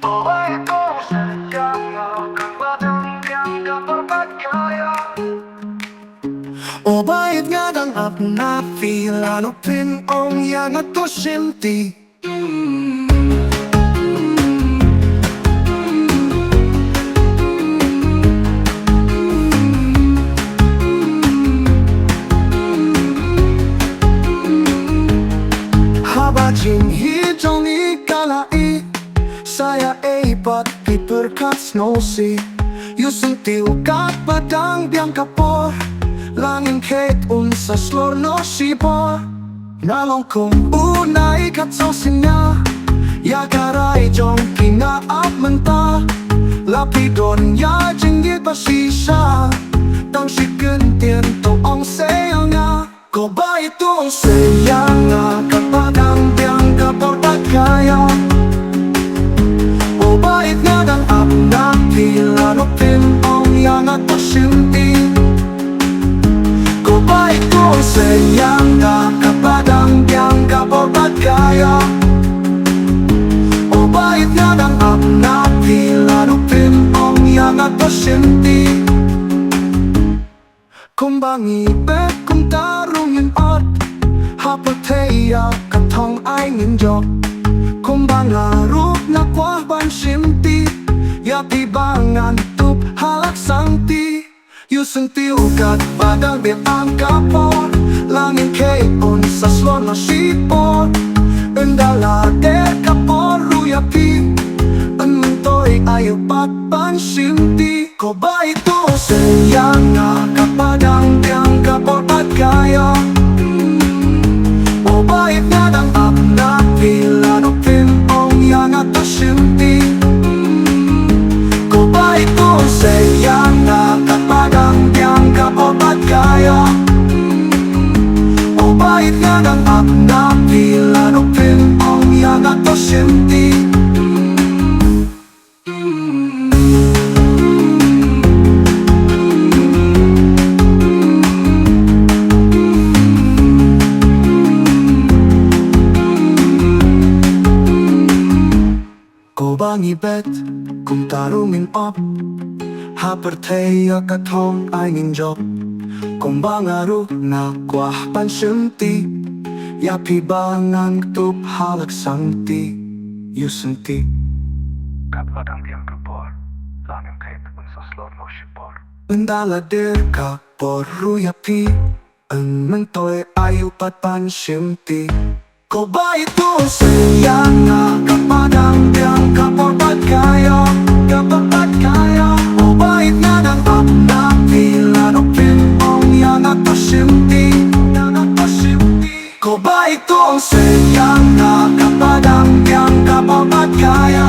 bahwa itu Ïanga kadang Ïanga berbahaya. Baieid ngadang apna filano Pynrwai Ïanga to shinti. Jingrwai Jong ikalai saya eipat piperkat snosi Yusung tiukat padang biang kapor Langin kate unsa slor no shipor Nalong kong unay katsosinya Yagaray Jong pinaap menta Lapidon ya Jingrwai pasisya Tang shiken tien to ong Ïanga Ko Baieid to Ïanga kapadang biang kapor kaya Baieid ngadang apna filano Pynrwai Ïanga to shinti. Ko Baieid to Ïanga kapadang biang kapor kaya Baieid ngadang apna filano Pynrwai Ïanga to shinti. Kumbangi bet kum tarungin ot Hapateya katong ay ninjok Kumbangaruk na kwahban shinti Yapibangan tup halak sangti Yusung tiukat padang biang kapor Langin keipon sa slor na shipor Undala der kapor ruyapi Unmentoy ayaw patban shinti. Ko Baieid to Ïanga kapadang biang kapor kaya Baieid ngadang apna filano Pynrwai Ïanga to shinti. Ko Baieid to Ïanga kapadang biang kapor kaya Baieid ngadang apna filano Pynrwai Ïanga to shinti. Bangi bet kum tarungin op Haperteya katong ay ninjok Kumbangaru na kwahpan shinti Yapibangan tup halak sangti Yusunti Kapadang biang kapor Langin kait unsa slor no shipor Undala der kapor ruyapi Unmentoy ayaw patpan shinti. Ko Baieid to Ïanga kapadang biang kapor kaya Baieid ngadang apna filano Pynrwai Ïanga to shinti. Ko Baieid to Ïanga kapadang biang kapor kaya